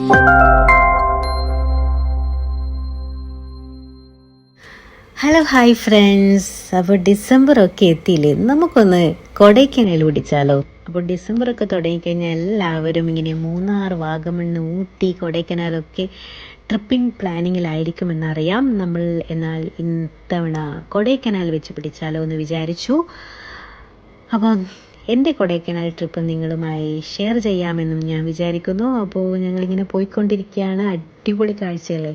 Hello hi friends. അപ്പോൾ ഡിസംബറൊക്കെ എത്തിയില്ലേ, നമുക്കൊന്ന് കൊടൈക്കനാൽ പിടിച്ചാലോ? അപ്പോൾ ഡിസംബറൊക്കെ തുടങ്ങിക്കഴിഞ്ഞാൽ എല്ലാവരും ഇങ്ങനെ മൂന്നാർ, വാഗമൺ, ഊട്ടി, കൊടൈക്കനാലൊക്കെ ട്രിപ്പിംഗ് പ്ലാനിങ്ങിലായിരിക്കുമെന്നറിയാം നമ്മൾ. എന്നാൽ ഇത്തവണ കൊടൈക്കനാൽ വെച്ച് പിടിച്ചാലോ എന്ന് വിചാരിച്ചു. അപ്പോൾ എൻ്റെ കൊടൈക്കനാൽ ട്രിപ്പ് നിങ്ങളുമായി ഷെയർ ചെയ്യാമെന്നും ഞാൻ വിചാരിക്കുന്നു. അപ്പോൾ ഞങ്ങളിങ്ങനെ പോയിക്കൊണ്ടിരിക്കുകയാണ്. അടിപൊളി കാഴ്ചകളെ.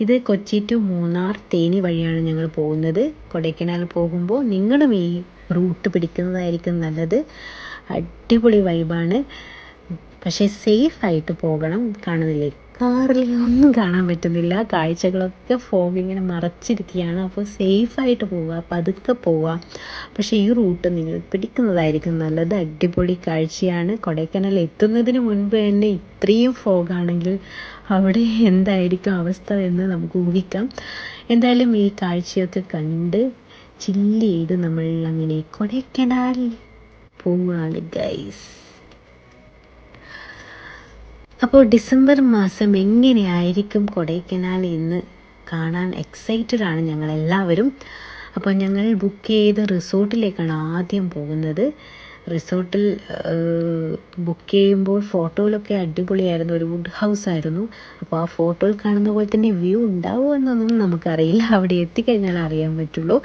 ഇത് കൊച്ചി ടു മൂന്നാർ, തേനി വഴിയാണ് ഞങ്ങൾ പോകുന്നത്. കൊടൈക്കനാൽ പോകുമ്പോൾ നിങ്ങളും ഈ റൂട്ട് പിടിക്കുന്നതായിരിക്കും നല്ലത്. അടിപൊളി വൈബാണ്. പക്ഷേ സേഫായിട്ട് പോകണം. കാണുന്നില്ലേ, കാറിൽ ഒന്നും കാണാൻ പറ്റുന്നില്ല. കാഴ്ചകളൊക്കെ ഫോഗ് ഇങ്ങനെ മറച്ചിരിക്കുകയാണ്. അപ്പോൾ സേഫായിട്ട് പോവുക, പതുക്കെ പോവുക. പക്ഷേ ഈ റൂട്ട് നിങ്ങൾ പിടിക്കുന്നതായിരിക്കും നല്ലത്. അടിപൊളി കാഴ്ചയാണ്. കൊടൈക്കനാൽ എത്തുന്നതിന് മുൻപ് തന്നെ ഇത്രയും ഫോഗാണെങ്കിൽ അവിടെ എന്തായിരിക്കും അവസ്ഥ എന്ന് നമുക്ക് ഊഹിക്കാം. എന്തായാലും ഈ കാഴ്ചയൊക്കെ കണ്ട് ചില്ല് ചെയ്ത് നമ്മൾ അങ്ങനെ കൊടൈക്കനാൽ പോവുകയാണ് ഗൈസ്. അപ്പോൾ ഡിസംബർ മാസം എങ്ങനെയായിരിക്കും കൊടൈക്കനാൽ എന്ന് കാണാൻ എക്സൈറ്റഡ് ആണ് ഞങ്ങളെല്ലാവരും. അപ്പോൾ ഞങ്ങൾ ബുക്ക് ചെയ്ത റിസോർട്ടിലേക്കാണ് ആദ്യം പോകുന്നത്. റിസോർട്ടിൽ ബുക്ക് ചെയ്യുമ്പോൾ ഫോട്ടോയിലൊക്കെ അടിപൊളിയായിരുന്നു. ഒരു വുഡ് ഹൗസ് ആയിരുന്നു. അപ്പോൾ ആ ഫോട്ടോയിൽ കാണുന്ന പോലെ തന്നെ വ്യൂ ഉണ്ടാവുമോ എന്നൊന്നും നമുക്കറിയില്ല. അവിടെ എത്തിക്കഴിഞ്ഞാൽ അറിയാൻ പറ്റുള്ളൂ.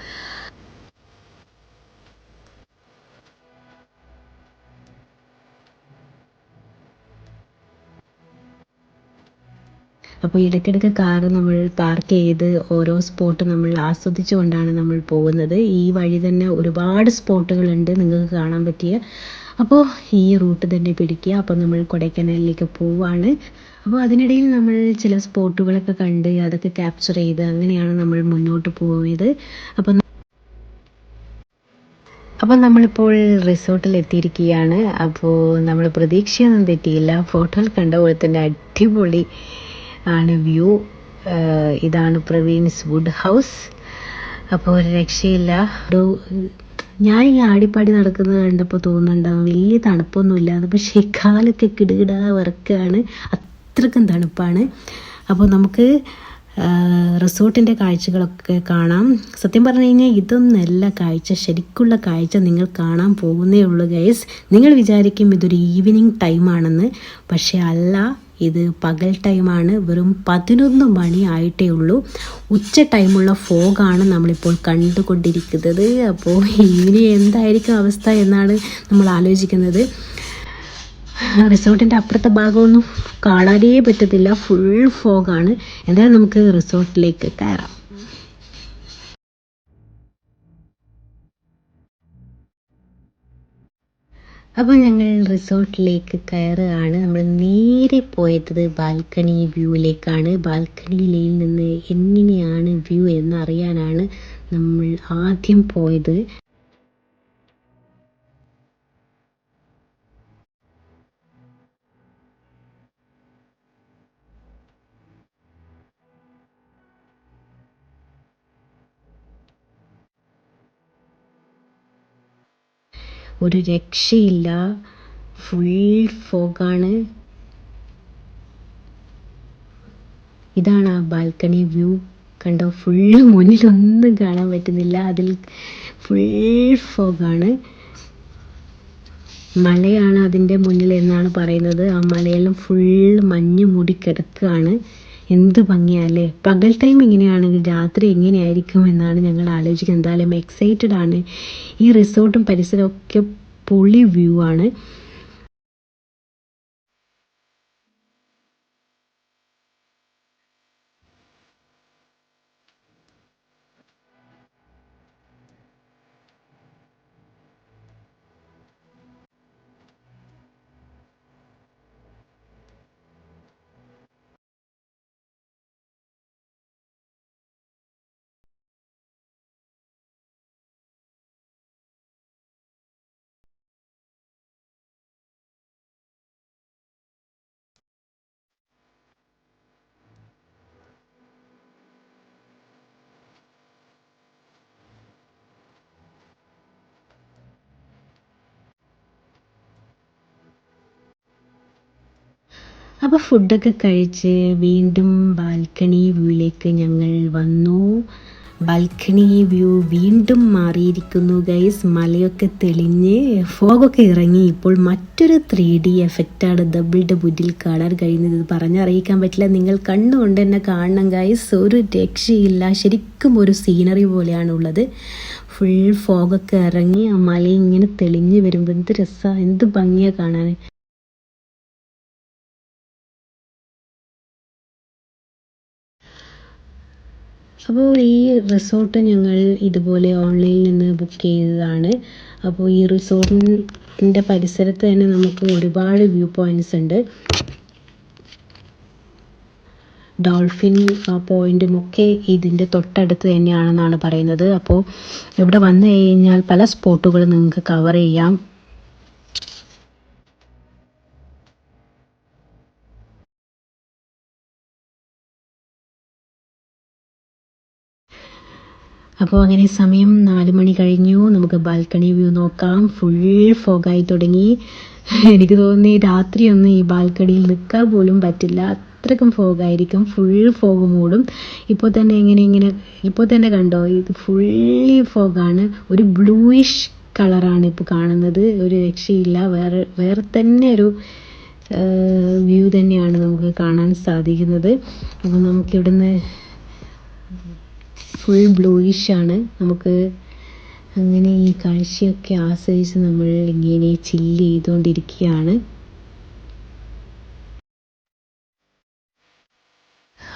അപ്പോൾ ഇടയ്ക്കിടയ്ക്ക് കാറ് നമ്മൾ പാർക്ക് ചെയ്ത് ഓരോ സ്പോട്ട് നമ്മൾ ആസ്വദിച്ചുകൊണ്ടാണ് നമ്മൾ പോകുന്നത്. ഈ വഴി തന്നെ ഒരുപാട് സ്പോട്ടുകളുണ്ട് നിങ്ങൾക്ക് കാണാൻ പറ്റിയ. അപ്പോൾ ഈ റൂട്ട് തന്നെ പിടിക്കുക. അപ്പോൾ നമ്മൾ കൊടൈക്കനാലിലേക്ക് പോവുകയാണ്. അപ്പോൾ അതിനിടയിൽ നമ്മൾ ചില സ്പോട്ടുകളൊക്കെ കണ്ട് അതൊക്കെ ക്യാപ്ചർ ചെയ്ത് അങ്ങനെയാണ് നമ്മൾ മുന്നോട്ട് പോയത്. അപ്പോൾ നമ്മളിപ്പോൾ റിസോർട്ടിൽ എത്തിയിരിക്കുകയാണ്. അപ്പോൾ നമ്മൾ പ്രതീക്ഷയൊന്നും തെറ്റിയില്ല. ഫോട്ടോയിൽ കണ്ട പോലെ തന്നെ അടിപൊളി ആണ് വ്യൂ. ഇതാണ് പ്രവീൺസ് വുഡ് ഹൗസ്. അപ്പോൾ ഒരു രക്ഷയില്ല. ഞാൻ ഈ ആടിപ്പാടി നടക്കുന്നത് കണ്ടപ്പോൾ തോന്നുന്നുണ്ടാവും വലിയ തണുപ്പൊന്നുമില്ലാന്ന്. പക്ഷേ കാലൊക്കെ കിടുകിടാ വിറക്കുകയാണ്. അത്രക്കും തണുപ്പാണ്. അപ്പോൾ നമുക്ക് റിസോർട്ടിൻ്റെ കാഴ്ചകളൊക്കെ കാണാം. സത്യം പറഞ്ഞു കഴിഞ്ഞാൽ ഇതൊന്നല്ല കാഴ്ച. ശരിക്കുള്ള കാഴ്ച നിങ്ങൾ കാണാൻ പോകുന്നേ ഉള്ളൂ ഗൈസ്. നിങ്ങൾ വിചാരിക്കും ഇതൊരു ഈവനിങ് ടൈമാണെന്ന്. പക്ഷേ അല്ല, ഇത് പകൽ ടൈമാണ്. വെറും 11 മണി ആയിട്ടേ ഉള്ളൂ. ഉച്ച ടൈമുള്ള ഫോഗാണ് നമ്മളിപ്പോൾ കണ്ടുകൊണ്ടിരിക്കുന്നത്. അപ്പോൾ ഇനി എന്തായിരിക്കും അവസ്ഥ എന്നാണ് നമ്മൾ ആലോചിക്കുന്നത്. റിസോർട്ടിൻ്റെ അപ്പുറത്തെ ഭാഗമൊന്നും കാണാനേ പറ്റത്തില്ല. ഫുൾ ഫോഗാണ്. എന്തായാലും നമുക്ക് റിസോർട്ടിലേക്ക് കയറാം. അപ്പോൾ ഞങ്ങൾ റിസോർട്ടിലേക്ക് കയറുകയാണ്. നമ്മൾ നേരെ പോയത് ബാൽക്കണി വ്യൂവിലേക്കാണ്. ബാൽക്കണിയിൽ നിന്ന് എങ്ങനെയാണ് വ്യൂ എന്നറിയാനാണ് നമ്മൾ ആദ്യം പോയത്. ഒരു രക്ഷയില്ല. ഫുൾ ഫോഗാണ്. ഇതാണ് ആ ബാൽക്കണി വ്യൂ. കണ്ടോ, ഫുള്ള് മുന്നിലൊന്നും കാണാൻ പറ്റുന്നില്ല. അതിൽ ഫുൾ ഫോഗാണ്. മലയാണ് അതിൻ്റെ മുന്നിൽ എന്നാണ് പറയുന്നത്. ആ മലയെല്ലാം ഫുൾ മഞ്ഞ് മൂടി കിടക്കുകയാണ്. എന്ത് ഭംഗിയല്ലേ. പകൽ ടൈം ഇങ്ങനെയാണെങ്കിൽ രാത്രി എങ്ങനെയായിരിക്കും എന്നാണ് ഞങ്ങൾ ആലോചിക്കുന്നത്. എന്തായാലും എക്സൈറ്റഡ് ആണ്. ഈ റിസോർട്ടും പരിസരവും ഒക്കെ പൊളി വ്യൂ ആണ്. അപ്പോൾ ഫുഡൊക്കെ കഴിച്ച് വീണ്ടും ബാൽക്കണി വ്യൂയിലേക്ക് ഞങ്ങൾ വന്നു. ബാൽക്കണി വ്യൂ വീണ്ടും മാറിയിരിക്കുന്നു ഗൈസ്. മലയൊക്കെ തെളിഞ്ഞ് ഫോഗൊക്കെ ഇറങ്ങി. ഇപ്പോൾ മറ്റൊരു 3D എഫക്റ്റാണ് ഡബിളുടെ മുന്നിൽ കാണാൻ കഴിയുന്നത്. ഇത് പറഞ്ഞറിയിക്കാൻ പറ്റില്ല. നിങ്ങൾ കണ്ണുകൊണ്ട് തന്നെ കാണണം ഗൈസ്. ഒരു രക്ഷയില്ല. ശരിക്കും ഒരു സീനറി പോലെയാണുള്ളത്. ഫുൾ ഫോഗൊക്കെ ഇറങ്ങി ആ മല ഇങ്ങനെ തെളിഞ്ഞ് വരുമ്പോൾ എന്ത് രസമാണ്, എന്ത് ഭംഗിയാണ് കാണാൻ. അപ്പോൾ ഈ റിസോർട്ട് ഞങ്ങൾ ഇതുപോലെ ഓൺലൈനിൽ നിന്ന് ബുക്ക് ചെയ്തതാണ്. അപ്പോൾ ഈ റിസോർട്ടിൻ്റെ പരിസരത്ത് തന്നെ നമുക്ക് ഒരുപാട് വ്യൂ പോയിൻറ്റ്സ് ഉണ്ട്. ഡോൾഫിൻ പോയിൻറ്റും ഒക്കെ ഇതിൻ്റെ തൊട്ടടുത്ത് തന്നെയാണെന്നാണ് പറയുന്നത്. അപ്പോൾ ഇവിടെ വന്നു കഴിഞ്ഞാൽ പല സ്പോട്ടുകൾ നിങ്ങൾക്ക് കവർ ചെയ്യാം. അപ്പോൾ അങ്ങനെ സമയം 4 മണി കഴിഞ്ഞു. നമുക്ക് ബാൽക്കണി വ്യൂ നോക്കാം. ഫുൾ ഫോഗായി തുടങ്ങി. എനിക്ക് തോന്നി രാത്രിയൊന്നും ഈ ബാൽക്കണിയിൽ നിൽക്കാൻ പോലും പറ്റില്ല, അത്രയ്ക്കും ഫോഗായിരിക്കും. ഫുൾ ഫോഗ് മൂടും. ഇപ്പോൾ തന്നെ ഇപ്പോൾ തന്നെ കണ്ടോ, ഇത് ഫുള്ളി ഫോഗാണ്. ഒരു ബ്ലൂയിഷ് കളറാണ് ഇപ്പോൾ കാണുന്നത്. ഒരു രക്ഷയില്ല. വേറെ തന്നെ ഒരു വ്യൂ തന്നെയാണ് നമുക്ക് കാണാൻ സാധിക്കുന്നത്. അപ്പോൾ നമുക്കിവിടുന്ന് ഫുൾ ബ്ലൂയിഷാണ്. നമുക്ക് അങ്ങനെ ഈ കാഴ്ചയൊക്കെ ആസ്വദിച്ച് നമ്മൾ ഇങ്ങനെ ചില്ല് ചെയ്തുകൊണ്ടിരിക്കുകയാണ്.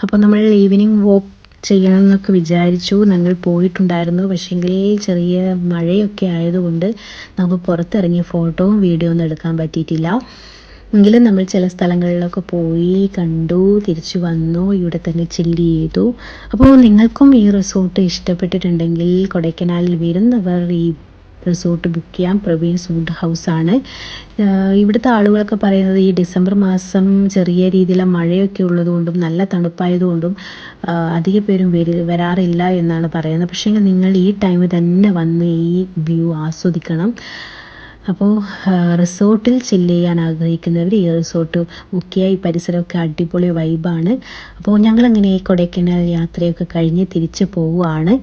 അപ്പോൾ നമ്മൾ ഈവനിങ് വോക്ക് ചെയ്യണം എന്നൊക്കെ വിചാരിച്ചു. ഞങ്ങൾ പോയിട്ടുണ്ടായിരുന്നു. പക്ഷേങ്കിൽ ചെറിയ മഴയൊക്കെ ആയതുകൊണ്ട് നമുക്ക് പുറത്തിറങ്ങി ഫോട്ടോയും വീഡിയോ ഒന്നും എടുക്കാൻ പറ്റിയിട്ടില്ല. എങ്കിലും നമ്മൾ ചില സ്ഥലങ്ങളിലൊക്കെ പോയി കണ്ടു, തിരിച്ചു വന്നു, ഇവിടെ തന്നെ ചില്ല് ചെയ്തു. അപ്പോൾ നിങ്ങൾക്കും ഈ റിസോർട്ട് ഇഷ്ടപ്പെട്ടിട്ടുണ്ടെങ്കിൽ കൊടൈക്കനാലിൽ വരുന്നവർ ഈ റിസോർട്ട് ബുക്ക് ചെയ്യാം. പ്രവീൺസ് വുഡ് ഹൗസാണ്. ഇവിടുത്തെ ആളുകളൊക്കെ പറയുന്നത് ഈ ഡിസംബർ മാസം ചെറിയ രീതിയിലെ മഴയൊക്കെ ഉള്ളതുകൊണ്ടും നല്ല തണുപ്പായതുകൊണ്ടും അധിക പേരും വരാറില്ല എന്നാണ് പറയുന്നത്. പക്ഷേ നിങ്ങൾ ഈ ടൈമിൽ തന്നെ വന്ന് ഈ വ്യൂ ആസ്വദിക്കണം. അപ്പോൾ റിസോർട്ടിൽ ചില്ല് ചെയ്യാൻ ആഗ്രഹിക്കുന്നവർ ഈ റിസോർട്ട് ബുക്ക് ചെയ്യുക. ഈ പരിസരമൊക്കെ അടിപൊളി വൈബാണ്. അപ്പോൾ ഞങ്ങളങ്ങനെ കൊടൈക്കനാൽ യാത്രയൊക്കെ കഴിഞ്ഞ് തിരിച്ച് പോവുകയാണ്.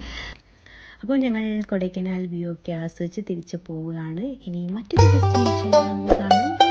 അപ്പോൾ ഞങ്ങൾ കൊടൈക്കനാൽ വ്യൂ ഒക്കെ ആസ്വദിച്ച് തിരിച്ച് പോവുകയാണ്. ഇനി മറ്റൊരു ഡെസ്റ്റിനേഷൻ കാണാം.